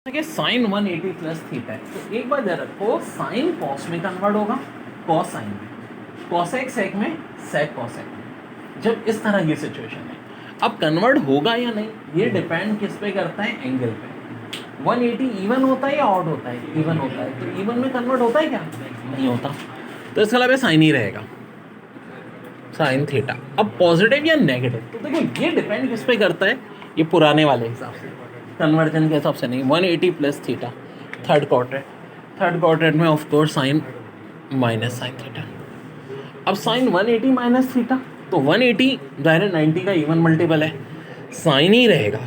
कि sign 180 plus theta है, तो एक बार ध्यान रखो, साइन कॉस में कन्वर्ट होगा, कॉस साइन में, कॉसेक सेक में, सेक कॉसेक में, जब इस तरह की सिचुएशन है। अब कन्वर्ट होगा या नहीं ये डिपेंड किस पे करता है, एंगल पे। 180 इवन होता है या ऑड होता है? इवन होता है, तो इवन में कन्वर्ट होता है क्या? नहीं होता, तो इसका मतलब साइन ही रहेगा, साइन थीटा। अब पॉजिटिव या नेगेटिव, तो देखो ये डिपेंड किस पे करता है, ये पुराने वाले हिसाब से, कन्वर्जन के हिसाब से नहीं। 180 प्लस थीटा थर्ड क्वाड्रेंट में of course sine minus sine theta. अब साइन 180 माइनस थीटा, तो 180 डायरेक्ट 90 का इवन मल्टीपल है, साइन ही रहेगा।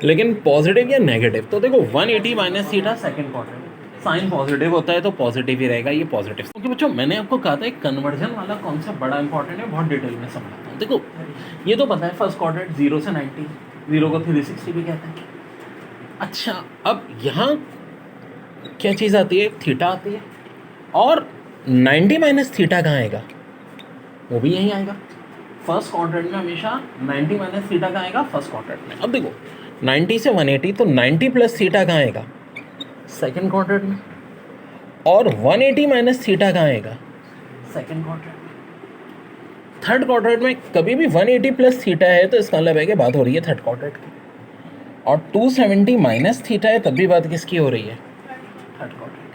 लेकिन पॉजिटिव या नेगेटिव, तो देखो 180 minus theta second quadrant, sine positive होता है तो पॉजिटिव ही रहेगा, ये पॉजिटिव। क्योंकि बच्चों मैंने आपको कहा था कन्वर्जन वाला कॉन्सेप्ट बड़ा इंपॉर्टेंट है, बहुत डिटेल में समझाता हूँ। देखो ये तो पता है फर्स्ट क्वाड्रेंट 0 से 90, 0 को 360 भी कहते हैं। अच्छा अब यहाँ क्या चीज़ आती है, थीटा आती है, और 90 माइनस थीटा कहाँ आएगा, वो भी यहीं आएगा। फर्स्ट क्वाड्रेंट में हमेशा 90 माइनस थीटा कहाँ आएगा, फर्स्ट क्वाड्रेंट में। अब देखो 90 से 180, तो 90 प्लस थीटा कहाँ आएगा, सेकेंड क्वाड्रेंट में। और 180 माइनस थीटा कहाँ आएगा, सेकेंड क्वाड्रेंट में। थर्ड क्वाड्रेंट में कभी भी 180 प्लस थीटा है तो इसका मतलब है कि बात हो रही है थर्ड क्वाड्रेंट की, और 270 माइनस थीटा है तब भी बात किसकी हो रही है, थर्ड क्वाड्रेंट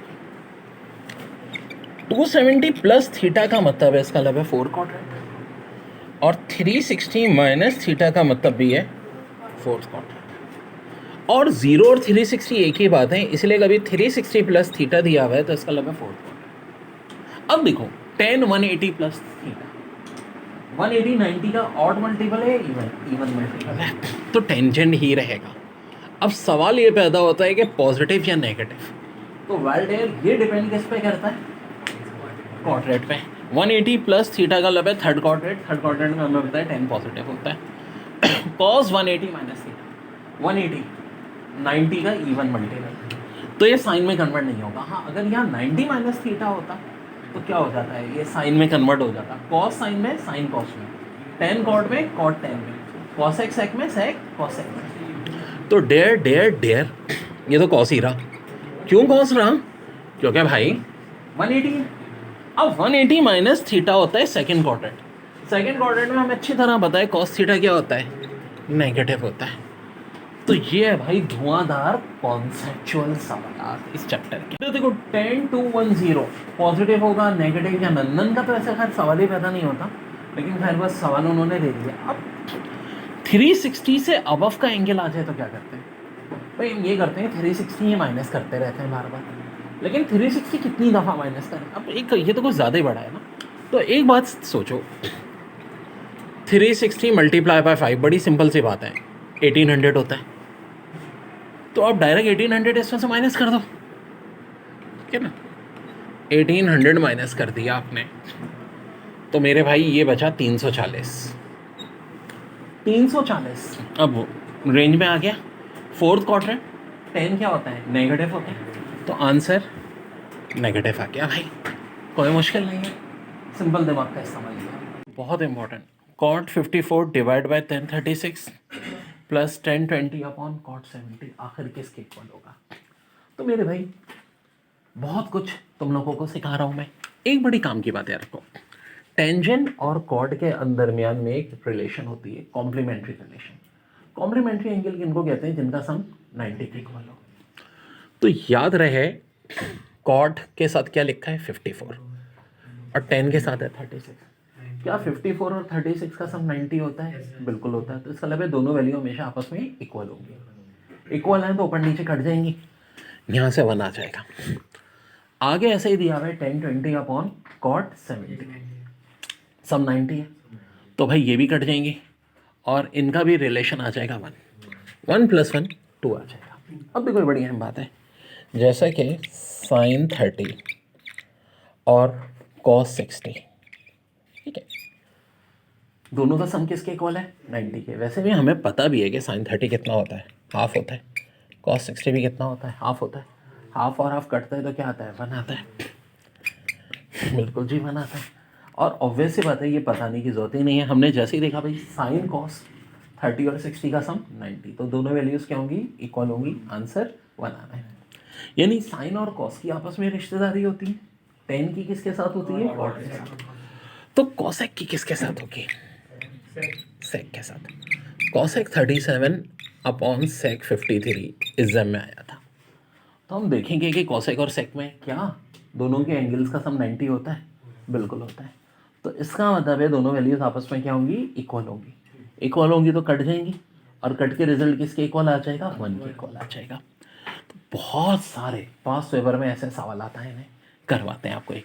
की। 270 प्लस थीटा का मतलब है, इसका मतलब है फोर्थ क्वाड्रेंट, और 360 माइनस थीटा का मतलब भी है फोर्थ क्वाड्रेंट। और 0 और 360 एक ही बात है, इसलिए कभी 360 प्लस थीटा दिया हुआ है तो इसका मतलब है फोर्थ क्वाड्रेंट। अब देखो tan 180 प्लस थीटा, 180 90 का ऑड मल्टीपल है, इवन मल्टीपल है, तो टेंजेंट ही रहेगा। अब सवाल ये पैदा होता है कि पॉजिटिव या नेगेटिव, तो वेल ये डिपेंड किस पे करता है, क्वाड्रेंट पे। 180 प्लस थीटा का मतलब है थर्ड क्वाड्रेंट में हमें पता है 10 पॉजिटिव होता है। कॉस 180 माइनस थीटा, 180 90 का इवन मल्टीपल, तो ये साइन में कन्वर्ट नहीं होगा। हाँ अगर यहाँ 90 माइनस थीटा होता तो क्या हो जाता है, ये साइन में कन्वर्ट हो जाता, कॉस साइन में, साइन कॉस में, टेन कॉट में, कॉट टेन में, कॉसेक सेक में, सेक कॉसेक में। तो डेयर डेयर डेयर, ये तो कॉस ही रहा। क्यों कॉस रहा, क्योंकि भाई 180 है। अब 180 माइनस थीटा होता है सेकेंड क्वाड्रेंट, सेकेंड क्वाड्रेंट में हमें अच्छी तरह पता है कॉस थीटा क्या होता है, नेगेटिव होता है। तो ये है भाई धुआंधार कॉन्सेप्चुअल सवाल इस चैप्टर के। तो देखो 10 to 10 पॉजिटिव होगा, नेगेटिव या नंदन का तो ऐसा खैर सवाल ही पैदा नहीं होता, लेकिन खैर बस सवाल उन्होंने दे दिया। अब 360 से अबव का एंगल आ जाए तो क्या करते हैं भाई, हम ये करते हैं 360 ही माइनस करते रहते हैं बार बार, लेकिन 360 कितनी दफ़ा माइनस करें। अब एक ये तो कुछ ज़्यादा ही बड़ा है ना, तो एक बात सोचो, 360 मल्टीप्लाई बाय 5 बड़ी सिंपल सी बात है, 1800 होता है। तो आप डायरेक्ट 1800 इसमें से माइनस कर दो, ठीक है ना। 1800 माइनस कर दिया आपने, तो मेरे भाई ये बचा 340। 340 अब रेंज में आ गया। फोर्थ क्वाड्रेंट 10 क्या होता है, नेगेटिव होता है, तो आंसर नेगेटिव आ गया भाई, कोई मुश्किल नहीं है, सिंपल दिमाग का इस्तेमाल किया। बहुत important, cot 54 divide by 1036 plus 1020 upon cot 70 आखिर किसके इक्वल होगा। तो मेरे भाई बहुत कुछ तुम लोगों को सिखा रहा हूँ मैं। एक बड़ी काम की बात याद रखो, टेंजेंट और कॉर्ड के दरमियान में एक रिलेशन होती है, कॉम्प्लीमेंट्री रिलेशन। कॉम्प्लीमेंट्री एंगल किनको कहते हैं, जिनका सम 90 के इक्वल हो। तो याद रहे कॉर्ड के साथ क्या लिखा है 54, और 10 के साथ है 36। क्या 54 और 36 का सम 90 होता है, बिल्कुल होता है। तो इसका मतलब है दोनों वैल्यू हमेशा आपस में इक्वल होंगी, इक्वल है तो ऊपर नीचे कट जाएंगी, यहाँ से 1 आ जाएगा। आगे ऐसे ही दिया हुआ है 1020 अपॉन कॉट 70, सम 90 है, तो भाई ये भी कट जाएंगे और इनका भी रिलेशन आ जाएगा 1, 1 + 1 2 आ जाएगा। अब भी कोई बड़ी अहम बात है, जैसा कि साइन 30 और कॉस 60, ठीक है, दोनों का सम किसके इक्वल है, 90 के। वैसे भी हमें पता भी है कि साइन 30 कितना होता है, हाफ होता है, कॉस 60 भी कितना होता है, हाफ होता है। हाफ और हाफ कटता है तो क्या आता है, 1 आता है, बिल्कुल जी 1 आता है। और ऑब्वियस सी बात है, ये बताने की जरूरत ही नहीं है, हमने जैसे ही देखा भाई साइन कॉस 30 और 60 का सम 90, तो दोनों वैल्यूज़ क्या होंगी, इक्वल होंगी, आंसर बनाना है। यानी साइन और कॉस की आपस में रिश्तेदारी होती है, टेन की किसके साथ होती है, कॉट के साथ। तो कॉसेक की किसके साथ होगी, सेक के साथ। कॉसेक 37 अपॉन सेक 53 इज़म में आया था। तो हम देखेंगे कि कॉसेक और सेक में क्या दोनों के एंगल्स का सम 90 होता है, बिल्कुल होता है। तो इसका मतलब है दोनों वैल्यूज आपस में क्या होंगी, इक्वल होंगी। इक्वल होंगी तो कट जाएंगी, और कट के रिजल्ट किसके इक्वल आ जाएगा, 1 के इक्वल आ जाएगा। तो बहुत सारे पास्ट पेपर में ऐसे सवाल आता है, इन्हें करवाते हैं आपको एक